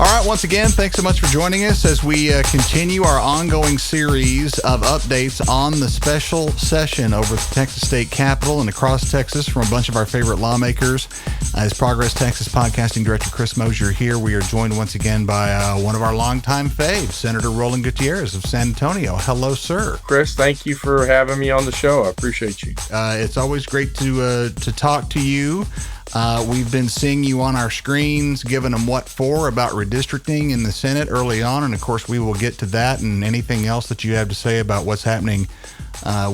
All right, once again, thanks so much for joining us as we continue our ongoing series of updates on the special session over at the Texas State Capitol and across Texas from a bunch of our favorite lawmakers. As Progress Texas Podcasting Director Chris Mosier here, we are joined once again by one of our longtime faves, Senator Roland Gutierrez of San Antonio. Hello, sir. Chris, thank you for having me on the show. I appreciate you. It's always great to talk to you. We've been seeing you on our screens, giving them what for about redistricting in the Senate early on. And of course, we will get to that and anything else that you have to say about what's happening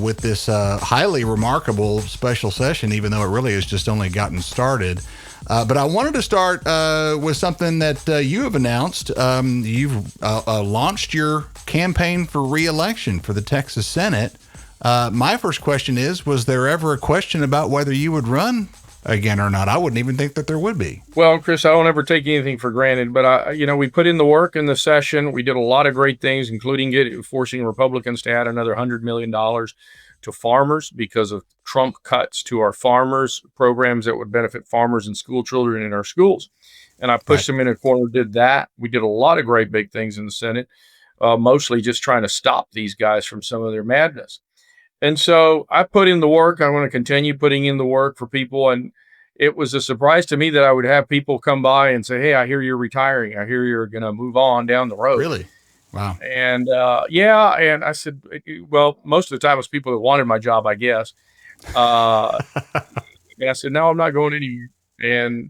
with this highly remarkable special session, even though it really has just only gotten started. But I wanted to start with something that you have announced. You've launched your campaign for re-election for the Texas Senate. My first question is, was there ever a question about whether you would run again or not? I wouldn't even think that there would be. Well, Chris, I don't ever take anything for granted, but we put in the work in the session. We did a lot of great things, including forcing Republicans to add another $100 million to farmers because of Trump cuts to our farmers programs that would benefit farmers and school children in our schools. And I pushed them in a corner, did that. We did a lot of great big things in the Senate, mostly just trying to stop these guys from some of their madness. And so I put in the work. I want to continue putting in the work for people. And it was a surprise to me that I would have people come by and say, "Hey, I hear you're retiring. I hear you're going to move on down the road." Really? Wow. And yeah. And I said, well, most of the time it was people that wanted my job, I guess. And I said, no, I'm not going anywhere.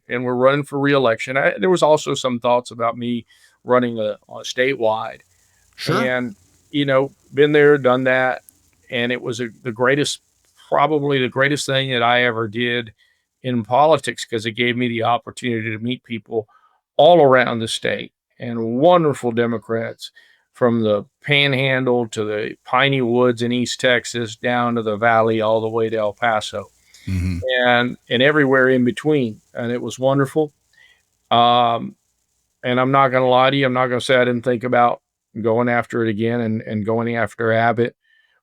And we're running for re-election. There was also some thoughts about me running a statewide. Sure. And, been there, done that. And it was probably the greatest thing that I ever did in politics, because it gave me the opportunity to meet people all around the state and wonderful Democrats from the Panhandle to the Piney Woods in East Texas, down to the Valley, all the way to El Paso, and everywhere in between. And it was wonderful. And I'm not going to lie to you. I'm not going to say I didn't think about going after it again and going after Abbott,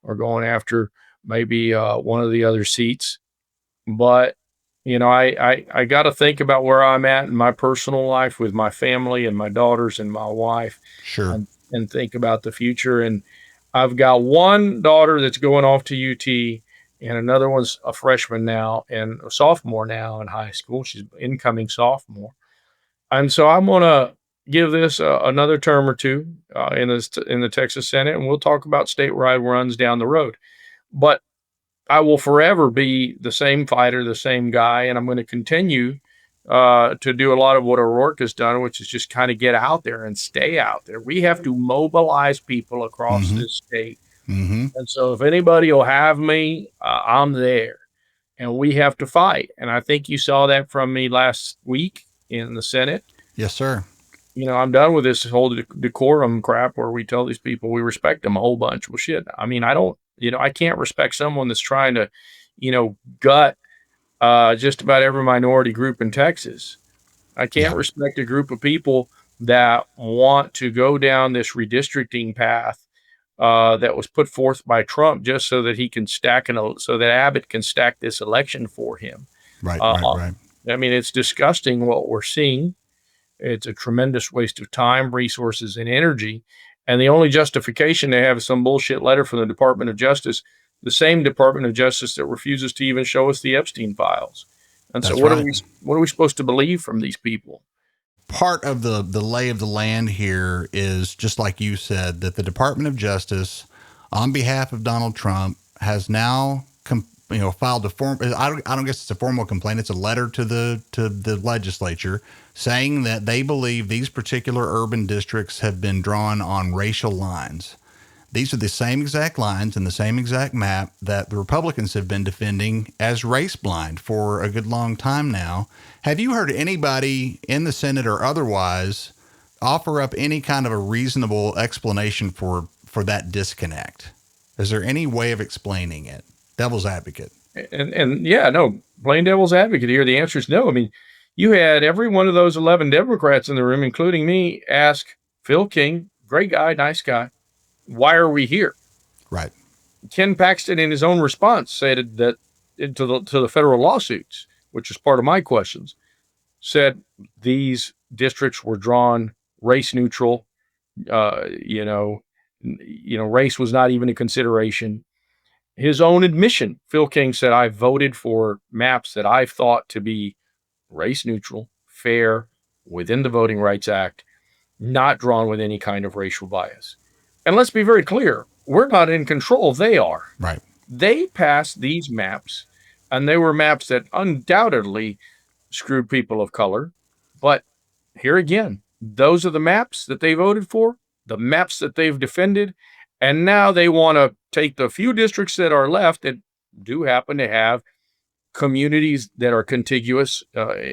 or going after maybe one of the other seats. But, I got to think about where I'm at in my personal life with my family and my daughters and my wife. Sure. And think about the future. And I've got one daughter that's going off to UT, and another one's a freshman now and a sophomore now in high school. She's incoming sophomore. And so I'm going to give this another term or two in the Texas Senate, and we'll talk about statewide runs down the road. But I will forever be the same fighter, the same guy, and I'm going to continue to do a lot of what O'Rourke has done, which is just kind of get out there and stay out there. We have to mobilize people across this state. And so if anybody will have me, I'm there, and we have to fight. And I think you saw that from me last week in the Senate. Yes, sir. I'm done with this whole decorum crap where we tell these people we respect them a whole bunch. Well, shit. I mean, I can't respect someone that's trying to, gut just about every minority group in Texas. I can't respect a group of people that want to go down this redistricting path that was put forth by Trump just so that he can so that Abbott can stack this election for him. Right. I mean, it's disgusting what we're seeing. It's a tremendous waste of time, resources, and energy. And the only justification they have is some bullshit letter from the Department of Justice, the same Department of Justice that refuses to even show us the Epstein files. And so what are we supposed to believe from these people? Part of the lay of the land here is, just like you said, that the Department of Justice, on behalf of Donald Trump, has now filed a form. I don't guess it's a formal complaint. It's a letter to the legislature saying that they believe these particular urban districts have been drawn on racial lines. These are the same exact lines and the same exact map that the Republicans have been defending as race blind for a good long time now. Have you heard anybody in the Senate or otherwise offer up any kind of a reasonable explanation for that disconnect? Is there any way of explaining it? Devil's advocate. And yeah, no, plain devil's advocate here. The answer is no. I mean, you had every one of those 11 Democrats in the room, including me, ask Phil King, great guy, nice guy, why are we here? Right. Ken Paxton, in his own response, said that to the federal lawsuits, which is part of my questions, said these districts were drawn race neutral. Uh, you know, race was not even a consideration. His own admission, Phil King said, I voted for maps that I thought to be race neutral, fair, within the Voting Rights Act, not drawn with any kind of racial bias. And let's be very clear, we're not in control, they are. Right. They passed these maps, and they were maps that undoubtedly screwed people of color. But here again, those are the maps that they voted for, the maps that they've defended, and now they want to take the few districts that are left that do happen to have communities that are contiguous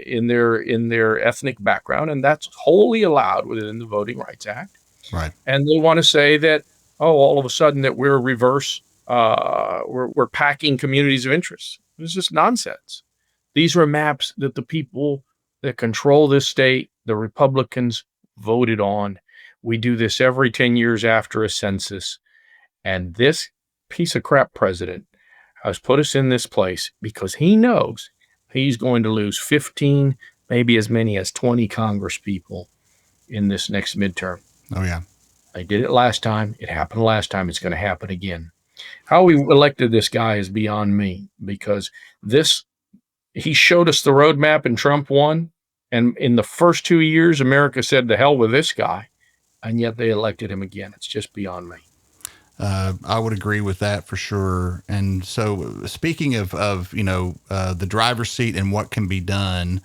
in their ethnic background, and that's wholly allowed within the Voting Rights Act. Right. And they want to say that, oh, all of a sudden that we're reverse, we're packing communities of interest. It's just nonsense. These are maps that the people that control this state, the Republicans, voted on. We do this every 10 years after a census. And this piece of crap president has put us in this place because he knows he's going to lose 15, maybe as many as 20 Congress people in this next midterm. Oh, yeah. I did it last time. It happened last time. It's going to happen again. How we elected this guy is beyond me, because he showed us the roadmap and Trump won. And in the first 2 years, America said, the hell with this guy. And yet they elected him again. It's just beyond me. I would agree with that for sure. And so, speaking of the driver's seat and what can be done,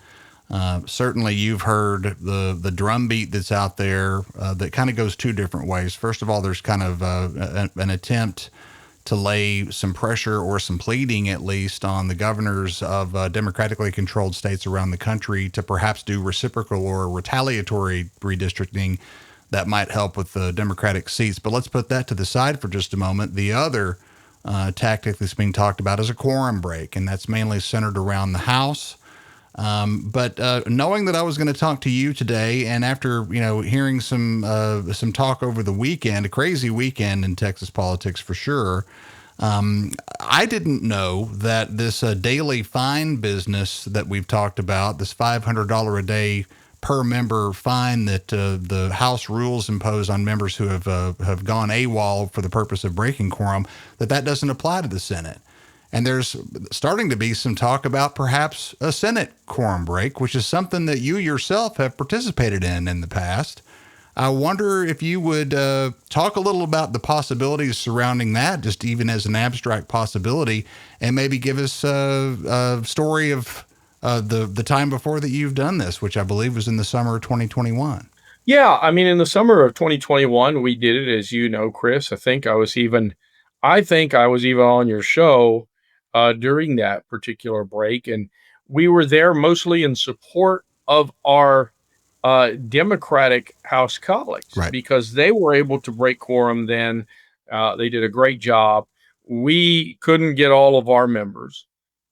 certainly you've heard the drumbeat that's out there that kind of goes two different ways. First of all, there's kind of an attempt to lay some pressure or some pleading, at least, on the governors of democratically controlled states around the country to perhaps do reciprocal or retaliatory redistricting that might help with the Democratic seats. But let's put that to the side for just a moment. The other tactic that's being talked about is a quorum break, and that's mainly centered around the House. But knowing that I was going to talk to you today, and after hearing some talk over the weekend, a crazy weekend in Texas politics for sure, I didn't know that this daily fine business that we've talked about, this $500 a day per member fine that the House rules impose on members who have gone AWOL for the purpose of breaking quorum, that doesn't apply to the Senate. And there's starting to be some talk about perhaps a Senate quorum break, which is something that you yourself have participated in the past. I wonder if you would talk a little about the possibilities surrounding that, just even as an abstract possibility, and maybe give us a story of the time before that you've done this, which I believe was in the summer of 2021. Yeah, I mean, in the summer of 2021, we did it, as you know, Chris. I think I was even on your show during that particular break, and we were there mostly in support of our Democratic House colleagues, Right. because they were able to break quorum then. They did a great job. We couldn't get all of our members.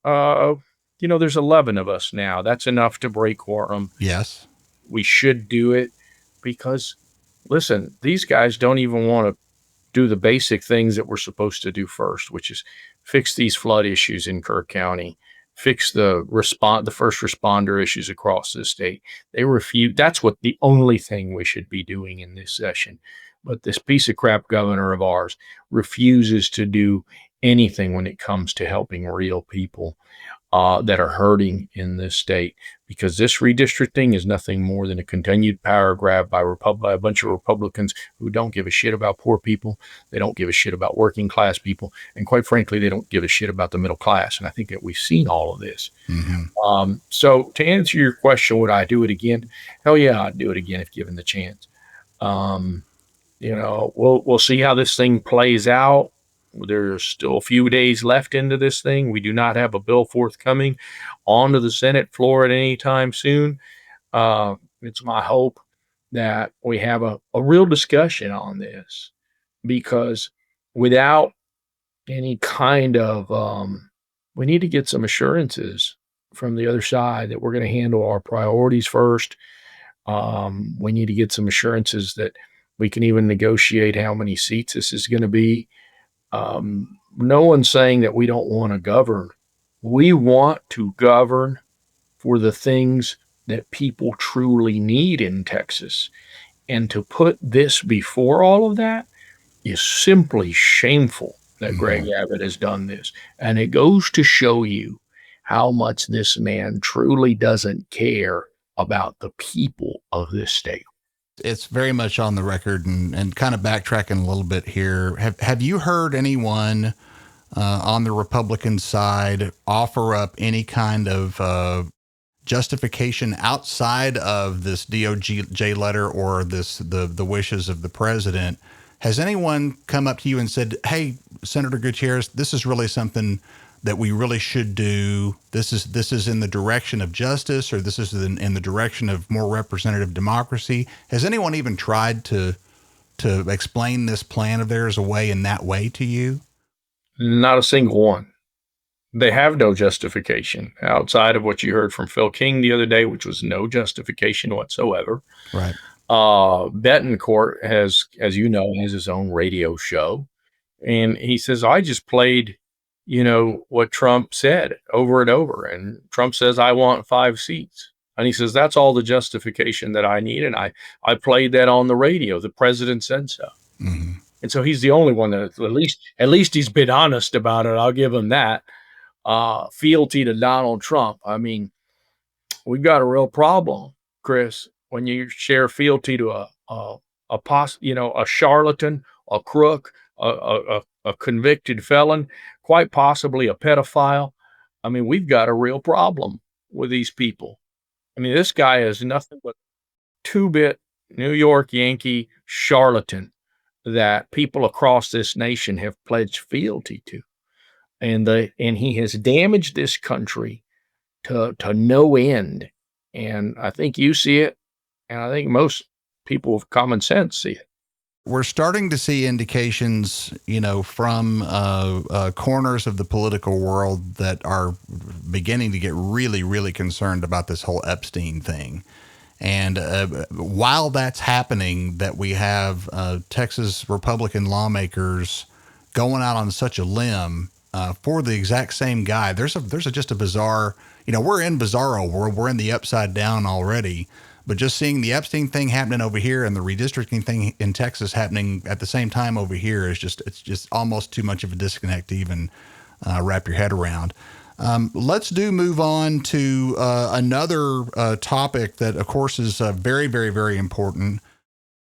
There's 11 of us now. That's enough to break quorum. Yes. We should do it because, listen, these guys don't even want to do the basic things that we're supposed to do first, which is fix these flood issues in Kirk County, fix the first responder issues across the state. They refuse. That's what the only thing we should be doing in this session. But this piece of crap governor of ours refuses to do anything when it comes to helping real people that are hurting in this state, because this redistricting is nothing more than a continued power grab by a bunch of Republicans who don't give a shit about poor people. They don't give a shit about working class people. And quite frankly, they don't give a shit about the middle class. And I think that we've seen all of this. Mm-hmm. So to answer your question, would I do it again? Hell yeah, I'd do it again if given the chance. We'll see how this thing plays out. There's still a few days left into this thing. We do not have a bill forthcoming onto the Senate floor at any time soon. It's my hope that we have a real discussion on this, because without any kind of, we need to get some assurances from the other side that we're going to handle our priorities first. We need to get some assurances that we can even negotiate how many seats this is going to be. No one's saying that we don't want to govern. We want to govern for the things that people truly need in Texas. And to put this before all of that is simply shameful that Greg Abbott has done this. And it goes to show you how much this man truly doesn't care about the people of this state. It's very much on the record, and kind of backtracking a little bit here. Have you heard anyone on the Republican side offer up any kind of justification outside of this DOJ letter or the wishes of the president? Has anyone come up to you and said, "Hey, Senator Gutierrez, this is really something that we really should do. This is in the direction of justice, or this is in the direction of more representative democracy"? Has anyone even tried to explain this plan of theirs away in that way to you? Not a single one. They have no justification outside of what you heard from Phil King the other day, which was no justification whatsoever. Right. Betancourt has, as you know, has his own radio show. And he says, I just played, what Trump said over and over. And Trump says, I want 5 seats. And he says, that's all the justification that I need. And I played that on the radio. The president said so. Mm-hmm. And so he's the only one that at least he's been honest about it. I'll give him that. Fealty to Donald Trump. I mean, we've got a real problem, Chris, when you share fealty to a charlatan, a crook, a convicted felon, quite possibly a pedophile. I mean, we've got a real problem with these people. I mean, this guy is nothing but two-bit New York Yankee charlatan that people across this nation have pledged fealty to. And he has damaged this country to no end. And I think you see it, and I think most people with common sense see it. We're starting to see indications, from corners of the political world that are beginning to get really, really concerned about this whole Epstein thing. And while that's happening, that we have Texas Republican lawmakers going out on such a limb for the exact same guy. There's just a bizarre, we're in bizarro world. We're in the upside down already. But just seeing the Epstein thing happening over here and the redistricting thing in Texas happening at the same time over here it's just almost too much of a disconnect to even wrap your head around. Let's move on to another topic that, of course, is very, very, very important.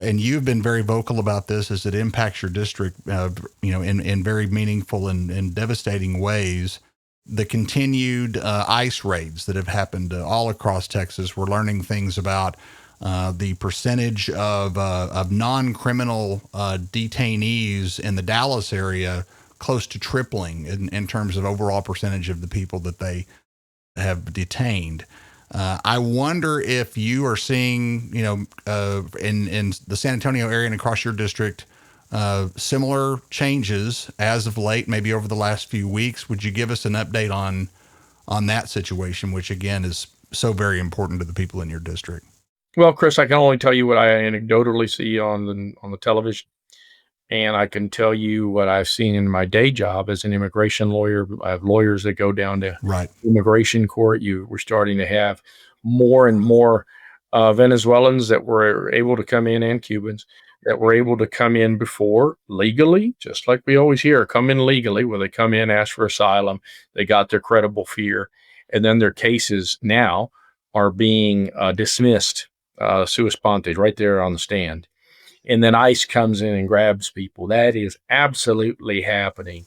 And you've been very vocal about this as it impacts your district, in very meaningful and devastating ways. The continued ICE raids that have happened all across Texas. We're learning things about the percentage of non-criminal detainees in the Dallas area close to tripling in terms of overall percentage of the people that they have detained. I wonder if you are seeing, in the San Antonio area and across your district, similar changes as of late, maybe over the last few weeks. Would you give us an update on that situation, which again is so very important to the people in your district? Well, Chris, I can only tell you what I anecdotally see on the television, and I can tell you what I've seen in my day job as an immigration lawyer. I have lawyers that go down to immigration court. We're starting to have more and more Venezuelans that were able to come in, and Cubans that were able to come in before legally, just like we always hear, come in legally, where they come in, ask for asylum, they got their credible fear, and then their cases now are being dismissed sua sponte, right there on the stand. And then ICE comes in and grabs people. That is absolutely happening.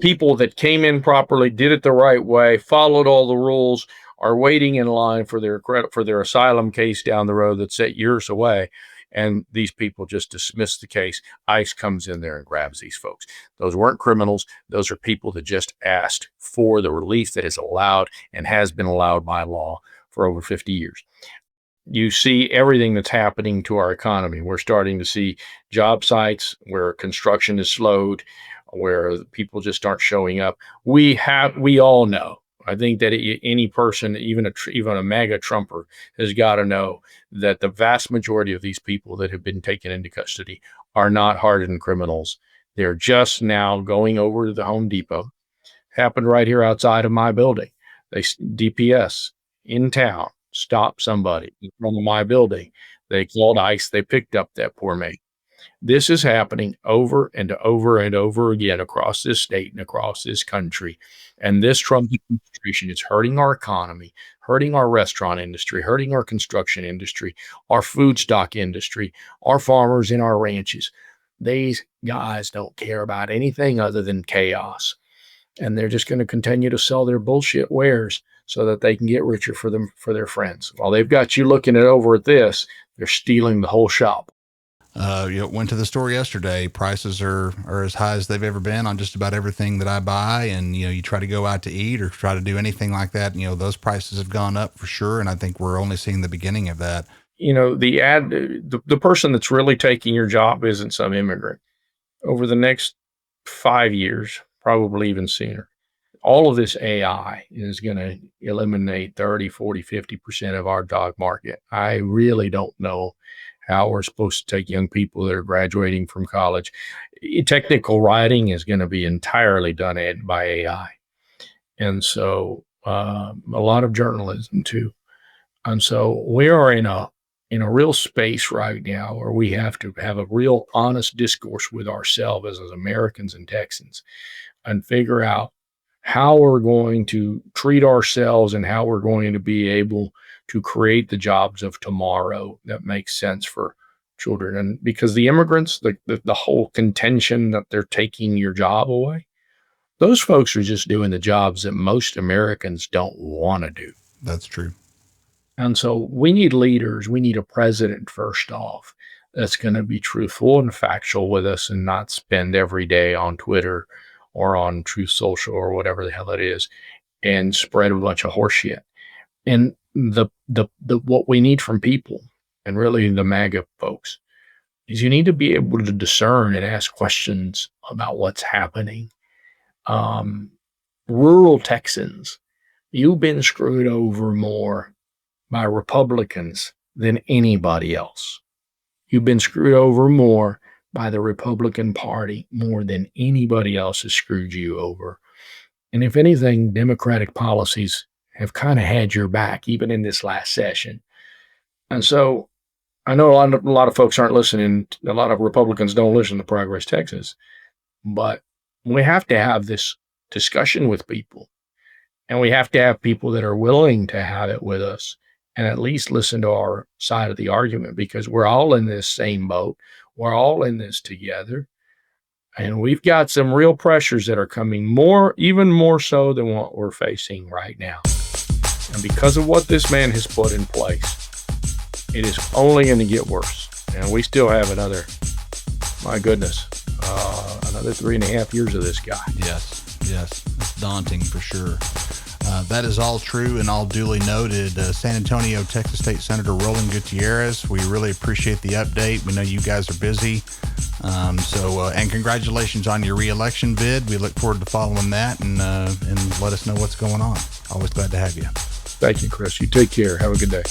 People that came in properly, did it the right way, followed all the rules, are waiting in line for their asylum case down the road that's set years away. And these people just dismiss the case. ICE comes in there and grabs these folks. Those weren't criminals. Those are people that just asked for the relief that is allowed and has been allowed by law for over 50 years. You see everything that's happening to our economy. We're starting to see job sites where construction is slowed, where people just aren't showing up. We all know. I think that any person, even a MAGA Trumper, has got to know that the vast majority of these people that have been taken into custody are not hardened criminals. They're just now going over to the Home Depot. Happened right here outside of my building. DPS in town stop somebody in front of my building. They called ICE. They picked up that poor man. This is happening over and over and over again across this state and across this country. And this Trump administration is hurting our economy, hurting our restaurant industry, hurting our construction industry, our food stock industry, our farmers and our ranches. These guys don't care about anything other than chaos. And they're just going to continue to sell their bullshit wares so that they can get richer for them, for their friends. While they've got you looking at over at this, they're stealing the whole shop. Went to the store yesterday. Prices are as high as they've ever been on just about everything that I buy. And, you try to go out to eat or try to do anything like that. Those prices have gone up for sure. And I think we're only seeing the beginning of that. The person that's really taking your job isn't some immigrant. Over the next 5 years, probably even sooner, all of this AI is going to eliminate 30, 40, 50% of our dog market. I really don't know how we're supposed to take young people that are graduating from college. Technical writing is going to be entirely done by AI. And so a lot of journalism too. And so we are in a real space right now where we have to have a real honest discourse with ourselves as Americans and Texans and figure out how we're going to treat ourselves and how we're going to be able to create the jobs of tomorrow that make sense for children. And because the immigrants, the whole contention that they're taking your job away, those folks are just doing the jobs that most Americans don't want to do. That's true. And so we need leaders. We need a president, first off, that's going to be truthful and factual with us and not spend every day on Twitter or on Truth Social or whatever the hell it is and spread a bunch of horseshit. And the what we need from people, and really the MAGA folks, is you need to be able to discern and ask questions about what's happening. Rural Texans, you've been screwed over more by Republicans than anybody else. You've been screwed over more by the Republican Party more than anybody else has screwed you over. And if anything, Democratic policies have kind of had your back, even in this last session. And so I know a lot of folks aren't listening. A lot of Republicans don't listen to Progress Texas, but we have to have this discussion with people, and we have to have people that are willing to have it with us and at least listen to our side of the argument, because we're all in this same boat. We're all in this together. And we've got some real pressures that are coming even more so than what we're facing right now. And because of what this man has put in place, it is only going to get worse. And we still have another 3.5 years of this guy. Yes. It's daunting for sure. That is all true and all duly noted. San Antonio, Texas State Senator Roland Gutierrez, we really appreciate the update. We know you guys are busy. And congratulations on your re-election bid. We look forward to following that and let us know what's going on. Always glad to have you. Thank you, Chris. You take care. Have a good day.